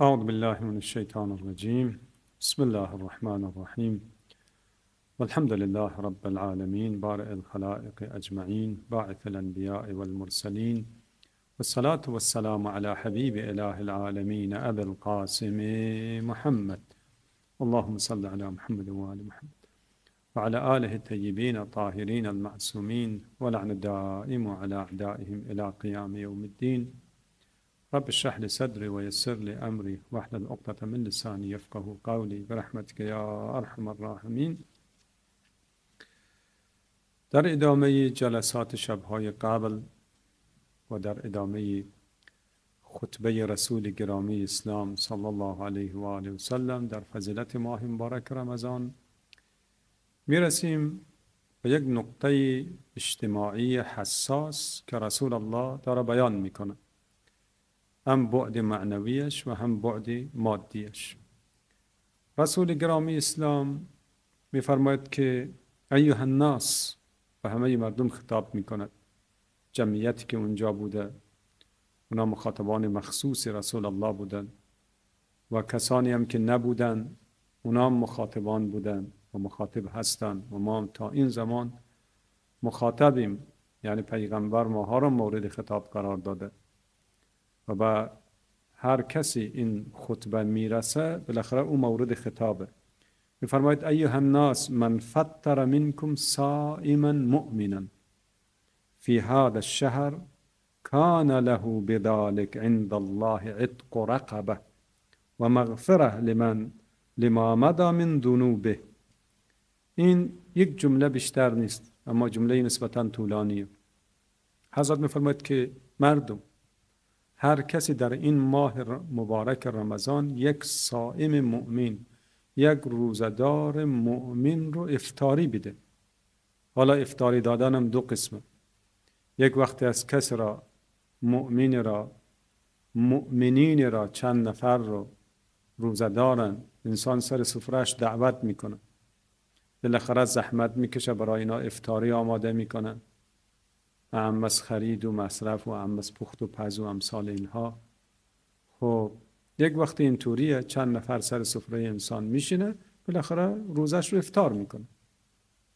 أعوذ بالله من الشيطان الرجيم. بسم الله الرحمن الرحيم. والحمد لله رب العالمين بارئ الخلائق أجمعين باعث الأنبياء والمرسلين، والصلاة والسلام على حبيب إله العالمين أبي القاسم محمد. اللهم صل على محمد وآل محمد وعلى آله الطيبين الطاهرين المعصومين، ولعن الدائم على أعدائهم إلى قيام يوم الدين. رب اشرح لي صدري ويسر لي أمري واحلل عقدة من لساني يفقه قولي برحمتك یا ارحم الراحمین. در ادامه جلسات شبهای قبل و در ادامه خطبه رسول گرامی اسلام صلی الله علیه و آله و سلم در فضیلت ماه مبارک رمضان میرسیم به یک نقطه اجتماعی حساس که رسول الله داره بیان میکنه، هم بعد معنویش و هم بعد مادیش. رسول گرامی اسلام میفرماید که ایها الناس، به همه مردم خطاب میکند. جمعیتی که اونجا بوده اونا مخاطبان مخصوص رسول الله بودن و کسانی هم که نبودن اونا هم مخاطبان بودن و مخاطب هستن و ما هم تا این زمان مخاطبیم، یعنی پیغمبر ماها را مورد خطاب قرار داده و به هر کسی این خطبه میرسه بالاخره او مورد خطابه. میفرماید ایها الناس من فطر منکم صائما مؤمنا فی هذا الشهر کان له بذلك عند الله عتق رقبه و مغفره لما مضى من ذنوبه. این یک جمله بیشتر نیست اما جمله نسبتا طولانیه. حضرت میفرماید که مردم، هر کسی در این ماه مبارک رمضان یک صائم مؤمن، یک روزدار مؤمن رو افطاری بده. حالا افطاری دادن هم دو قسمه. یک وقتی از کسی را مؤمنین را چند نفر رو روزدارن، انسان سر سفرهش دعوت میکنه، بالاخره زحمت میکشه برای اینا افطاری آماده میکنه، اهم از خرید و مصرف و اهم از پخت و پز و امثال اینها. خب یک وقتی اینطوریه، چند نفر سر سفره انسان میشینه، بالاخره روزش رو افطار میکنه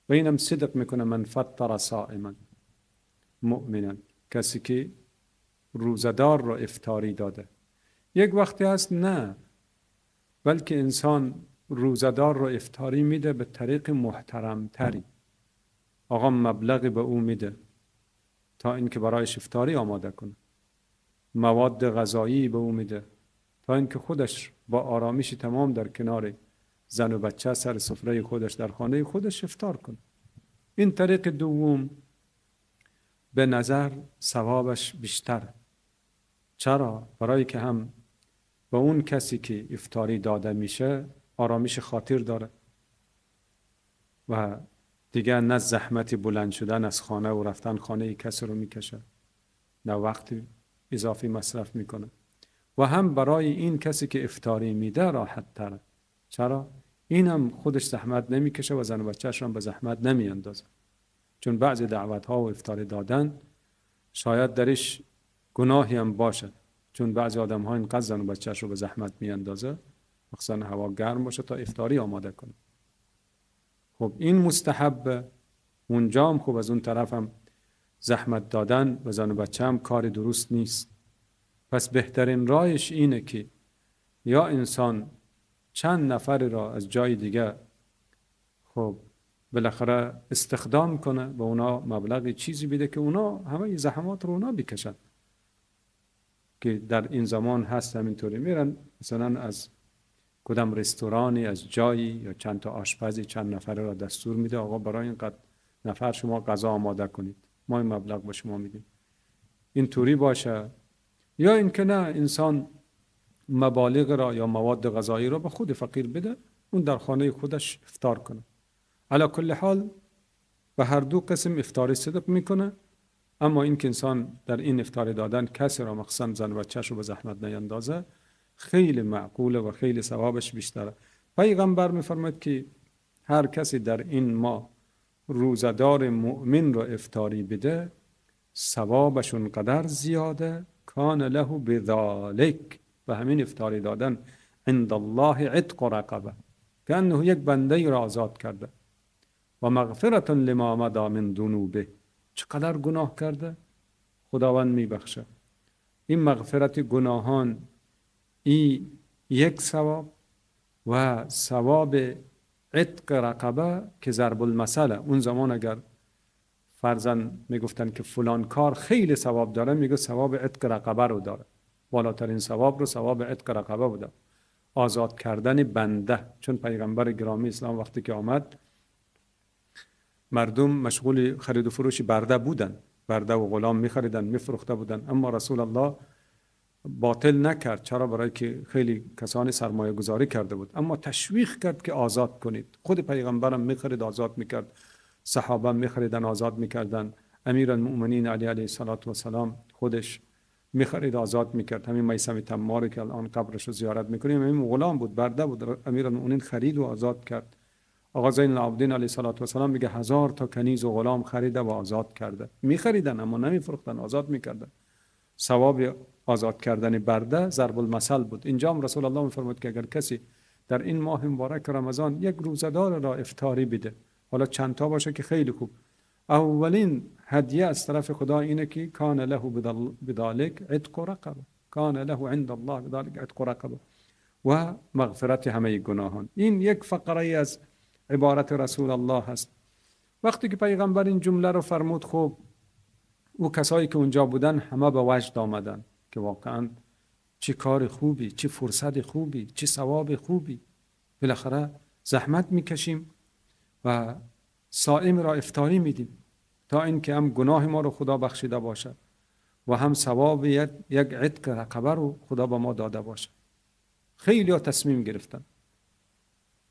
و اینم صدق میکنه من فطر صائما مؤمنا، کسی که روزدار رو افطاری داده. یک وقتی هست نه، بلکه انسان روزدار رو افطاری میده به طریق محترم تری. آقا مبلغی به او میده تا اینکه برایش افطاری آماده کنه، مواد غذایی به او میده تا اینکه خودش با آرامش تمام در کنار زن و بچه سر سفره خودش در خانه خودش افطار کنه. این طریق دوم به نظر ثوابش بیشتر. چرا؟ برای که هم به اون کسی که افطاری داده میشه آرامش خاطر داره و دیگه نه زحمتی بلند شدن از خانه و رفتن خانه کسی رو میکشه، نه وقت اضافی مصرف میکنه. و هم برای این کسی که افطاری میده راحت تره. چرا؟ این هم خودش زحمت نمیکشه و زن و بچهش هم به زحمت نمیاندازه. چون بعضی دعوت ها و افطاری دادن شاید درش گناهی هم باشه، چون بعضی آدم ها اینقدر زن و بچهش رو به زحمت میاندازه، مخصوصا هوا گرم باشه، تا افطاری آماده کنه. خب این مستحب، اونجا هم خوب، از اون طرف هم زحمت دادن به زن و بچه هم کار درست نیست. پس بهترین راهش اینه که یا انسان چند نفر را از جای دیگه خب بالاخره استخدام کنه، به اونا مبلغ چیزی بده که اونا همه زحمات رو اونا بکشن، که در این زمان هست همینطوری میرن مثلا از کدام رستورانی از جایی یا چند تا آشپزی چند نفره را دستور میده آقا برای اینقدر نفر شما غذا آماده کنید، ما این مبلغ به شما میدیم. این طوری باشه. یا اینکه نه، انسان مبالغ را یا مواد غذایی را به خود فقیر بده، اون در خانه خودش افطار کنه. علی کل حال به هر دو قسم افطاری صدق میکنه، اما این که انسان در این افطاری دادن کسی را مخصوصا زن و بچه‌ش رو به زحمت نیندازه خیلی معقوله و خیلی ثوابش بیشتره. پیغمبر میفرماید که هر کسی در این ماه روزدار مؤمن را افطاری بده ثوابش اونقدر زیاده کان له بذالک، و همین افطاری دادن عند الله عتق رقبه، که انه یک بنده را آزاد کرده. و مغفرت لما مضى من ذنوبه، چقدر گناه کرده خداوند میبخشه. این مغفرت گناهان این یک ثواب، و ثواب عتق رقبه که ضرب المثل. اون زمان اگر فرضاً میگفتن که فلان کار خیلی ثواب داره، میگه ثواب عتق رقبه رو داره، بالاترین ثواب رو ثواب عتق رقبه بوده، آزاد کردن بنده. چون پیغمبر گرامی اسلام وقتی که آمد مردم مشغول خرید و فروش برده بودن، برده و غلام میخریدن میفروخته بودن، اما رسول الله باطل نکرد. چرا؟ برای که خیلی کسانی سرمایه گذاری کرده بود، اما تشویق کرد که آزاد کنید. خود پیغمبرم میخرید آزاد میکرد، صحابه میخریدن آزاد میکردن، امیرالمؤمنین علی علیه السلام خودش میخرید آزاد میکرد. همین میثم تماری که الان قبرش رو زیارت میکنیم، همین غلام بود، برده بود، امیرالمؤمنین خرید و آزاد کرد. آقا زین العابدین علیه السلام میگه 1000 تا کنیز و غلام خریده و آزاد کرده. میخریدن اما نمیفروختن، آزاد میکردن. ثواب آزاد کردن برده ضرب المثل بود. اینجا هم رسول الله میفرمود که اگر کسی در این ماه مبارک رمضان یک روزدار را افطاری بده، حالا چند تا باشه که خیلی خوب، اولین هدیه از طرف خدا اینه که کان له بذلک عتق رقبه، کان له عند الله بذلک عتق رقبه و مغفرت همه گناهان. این یک فقره از عبارت رسول الله هست. وقتی که پیغمبر این جمله رو فرمود، خب او کسایی که اونجا بودن همه به وجد آمدن که واقعا چه کار خوبی، چه فرصت خوبی، چه ثواب خوبی. بالاخره زحمت میکشیم و صائم را افطاری میدیم تا اینکه هم گناه ما رو خدا بخشیده باشه و هم ثواب یک عتق رقبه رو خدا به ما داده باشه. خیلی ها تصمیم گرفتن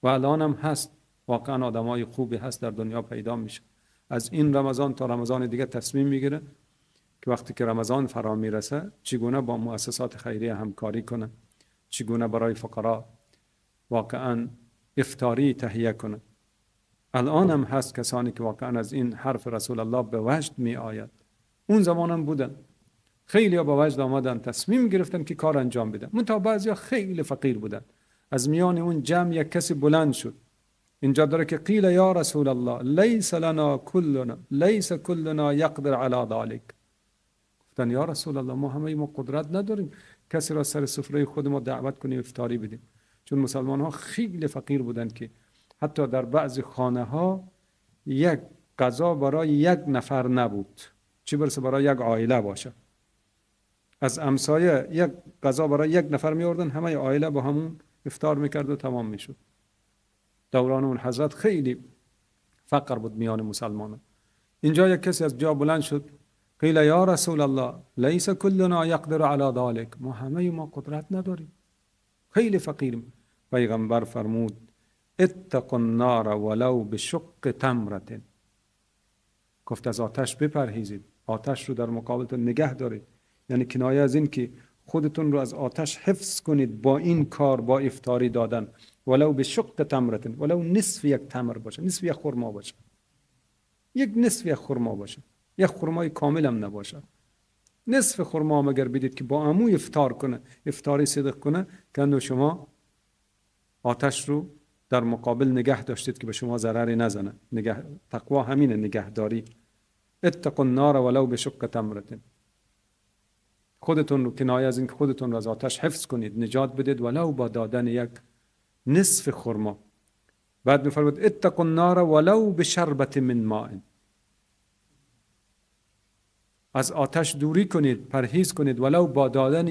و الان هم هست، واقعا آدمای خوبی هست در دنیا پیدا میشه. از این رمضان تا رمضان دیگه تصمیم میگیره که وقتی که رمضان فرا میرسه چگونه با مؤسسات خیریه همکاری کنه، چگونه برای فقرا واقعا افطاری تهیه کنه. الان هم هست کسانی که واقعا از این حرف رسول الله به وجد می آید. اون زمان هم بودن، خیلی ها به وجد آمدن، تصمیم گرفتن که کار انجام بدن. منتها بعضی ها خیلی فقیر بودن. از میان اون جمع یک کسی بلند شد، اینجا داره که قیل یا رسول الله لیس کلنا یقدر علی ذلک. گفتن یا رسول الله ما همه ما قدرت نداریم کسی را سر سفره خود ما دعوت کنیم افطاری بدیم. چون مسلمان ها خیلی فقیر بودن که حتی در بعضی خانه ها یک غذا برای یک نفر نبود، چه برسه برای یک عائله باشه. از امسایه یک غذا برای یک نفر می آوردن، همه عائله با همون افطار میکرد و تمام میشد. دوران اون حضرت خیلی فقر بود میان مسلمانان. اینجا یک کسی از جا بلند شد، قیل یا رسول الله لیس کلنا یقدر علی ذلک، ما همه ما قدرت نداریم، خیلی فقیریم. پیغمبر فرمود اتقوا النار ولو بشق تمرة، گفت از آتش بپرهیزید، آتش رو در مقابلتون نگه دارید. یعنی کنایه از این که خودتون رو از آتش حفظ کنید با این کار، با افطاری دادن. ولو بشق تمرة، ولو نصف یک تمر باشه، نصف یک خرما باشه، یک نصف یک خرما باشه، یک خرمای کامل هم نباشه، نصف خرما هم اگر بدید که با عمو افطار کنه، افطاری صدق کنه، که شما آتش رو در مقابل نگه داشتید که به شما ضرری نزنه. تقوا همینه، نگهداری. اتقوا النار ولو بشق تمرة، خودتون رو کنایه از این که خودتون رو از آتش حفظ کنید، نجات بدید، ولو با دادن یک نصف خرما. بعد می‌فرماید اتقوا النار ولو بشربة من ماء، از آتش دوری کنید، پرهیز کنید، ولو با دادن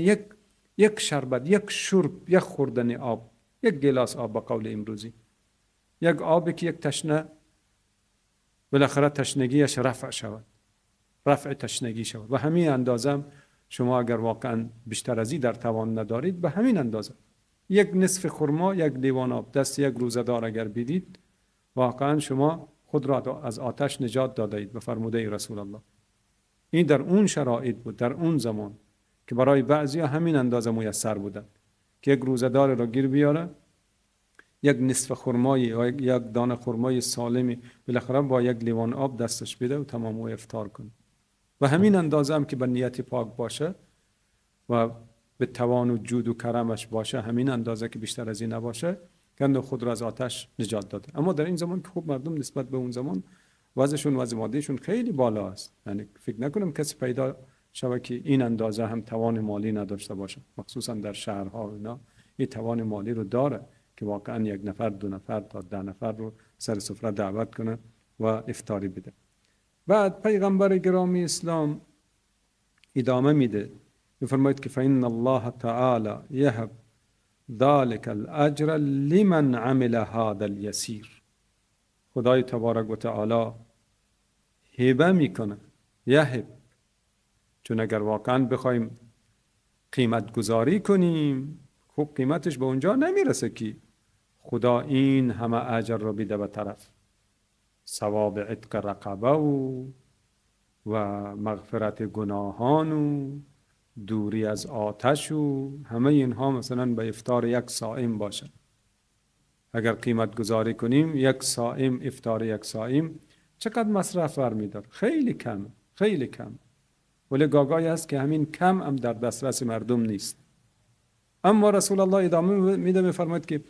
یک شربت، یک شرب، یک خوردن آب، یک گلاس آب به قول امروزی، یک آبی که یک تشنه بالاخره تشنگیش رفع شود، رفع تشنگی شود. و همین اندازه شما اگر واقعا بیشتر از این در توان ندارید، به همین اندازه یک نصف خرما، یک لیوان آب دست یک روزدار اگر بدید، واقعا شما خود را از آتش نجات داده اید به فرموده رسول الله. این در اون شرایط بود، در اون زمان که برای بعضی همین اندازه میسر بودن که یک روزدار را گیر بیاره، یک نصف خرمای یا یک دانه خرمای سالمی بالاخره با یک لیوان آب دستش بده و تمام و افطار کنه. و همین اندازه هم که به نیت پاک باشه و به توان و جود و کرمش باشه، همین اندازه که بیشتر از این نباشه، گند خود را از آتش نجات داده. اما در این زمان که خوب مردم نسبت به اون زمان وضعشون، وضع مادیشون خیلی بالا است. یعنی فکر نکنم کسی پیدا شود که این اندازه هم توان مالی نداشته باشه، مخصوصا در شهرها و اینا این توان مالی رو داره که واقعا 1 نفر 2 نفر تا 10 نفر رو سر سفره دعوت کنه و افطاری بده. بعد پیغمبر گرامی اسلام ادامه میده، میفرماید که فإن الله تعالی یهب ذلك الاجر لمن عمل هذا اليسير. خدای تبارک و تعالی هبه میکنه، یهب، چون اگر واقعا بخوایم قیمت گذاری کنیم خب قیمتش به اونجا نمیرسه که خدا این همه اجر رو بیده به طرف ثواب عتق رقبه و مغفرت گناهان و دوری از آتش و همه اینها مثلا به افطار 1 صائم باشه. اگر قیمت گذاری کنیم 1 صائم، افطار 1 صائم چقدر مصرف برمی‌داره؟ خیلی کم، خیلی کم. ولی گاگایی هست که همین کم هم در دسترس مردم نیست. اما رسول الله ادامه میده، میفرماید که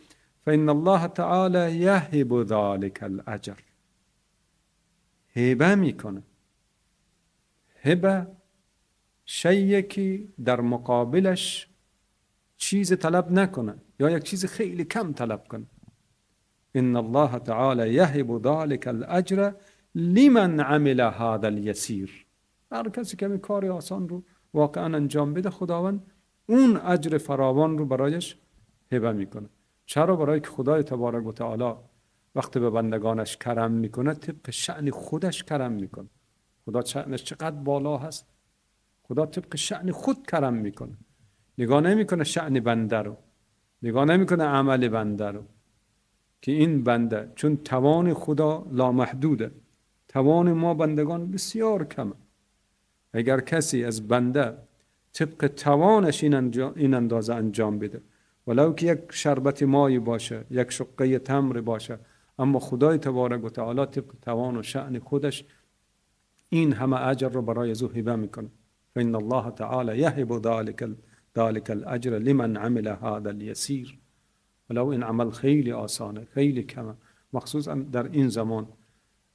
فإن الله تعالی یهب ذلك الاجر. هبه میکنه. هبه شیئی که در مقابلش چیز طلب نکنه یا یک چیز خیلی کم طلب کنه. ان الله تعالی یهب ذلك الاجر لمن عمل هذا اليسير. هر کسی که کار آسان رو واقعا انجام بده خداوند اون اجر فراوان رو برایش هبه میکنه. چرا؟ برای که خدای تبارک و تعالی وقتی به بندگانش کرم میکنه طبق شأن خودش کرم میکنه. خدا شأنش چقدر بالا هست، خدا طبق شأن خود کرم میکنه. نگاه نمیکنه شأن بنده رو، نگاه نمیکنه عمل بنده رو که این بنده، چون توان خدا لامحدوده، توان ما بندگان بسیار کمه. اگر کسی از بنده طبق توانش این اندازه انجام بده، ولو که 1 شربت مایی باشه، 1 شقه تمر باشه، اما خدای تبارک و تعالی طبق توان و شأن خودش این همه اجر رو برای او هبه میکنه. فإن الله تعالی یهب ذلك الاجر لمن عمل هذا اليسير. ولو این عمل خیلی آسانه، خیلی کمه، مخصوصا در این زمان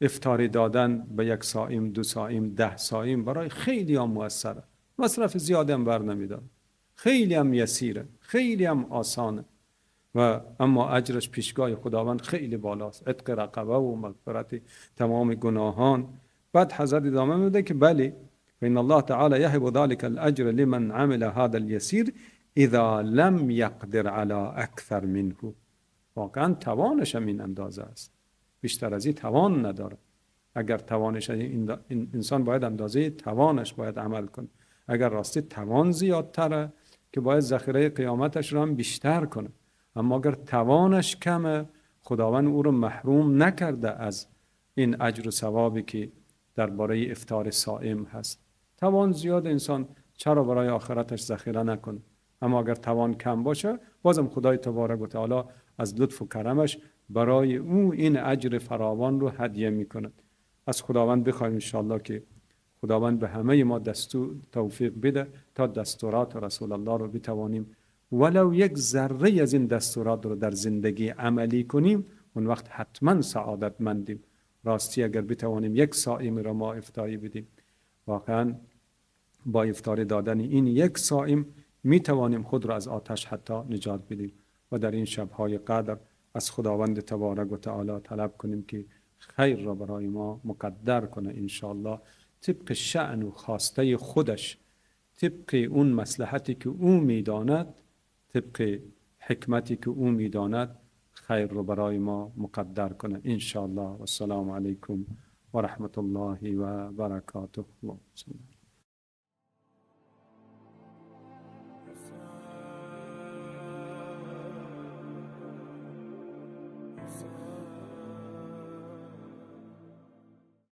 افطاری دادن به 1 صائم، 2 صائم، 10 صائم برای خیلی هم مؤثره، مصرف زیادی هم بر نمیداره، خیلی هم یسیره، خیلی هم آسانه و اما اجرش پیشگاه خداوند خیلی بالاست، عتق رقبه و مغفرت تمام گناهان. بعد حضرت ادامه میده که بله فإن الله تعالی یهب ذلك الاجر لمن عمل هذا اليسير اذا لم يقدر على اکثر منه. واقعا توانش هم این اندازه است، بیشتر از این توان نداره. اگر توانش این انسان باید اندازه توانش باید عمل کنه. اگر راستی توان زیادتره که باید ذخیره قیامتش رو هم بیشتر کنه. اما اگر توانش کمه خداوند او رو محروم نکرده از این اجر و ثوابی که درباره افطار صائم هست. توان زیاد انسان چرا برای آخرتش ذخیره نکنه؟ اما اگر توان کم باشه بازم خدای تبارک و تعالی از لطف و کرمش برای او این اجر فراوان رو هدیه میکنه. از خداوند بخوایم انشاءالله که خداوند به همه ما توفیق بده تا دستورات رسول الله رو بتوانیم ولو 1 ذره از این دستورات رو در زندگی عملی کنیم، اون وقت حتما سعادتمندیم. راستی اگر بتوانیم 1 صائم را ما افطاری بدیم، واقعا با افطاری دادن این 1 صائم می توانیم خود را از آتش حتی نجات بدیم و در این شب‌های قدر از خداوند تبارک و تعالی طلب کنیم که خیر را برای ما مقدر کنه انشاءالله، طبق شأن و خواسته خودش، طبق اون مصلحتی که او میداند، طبق حکمتی که او میداند خیر را برای ما مقدر کنه انشاءالله. و السلام علیکم و رحمت الله و برکاته.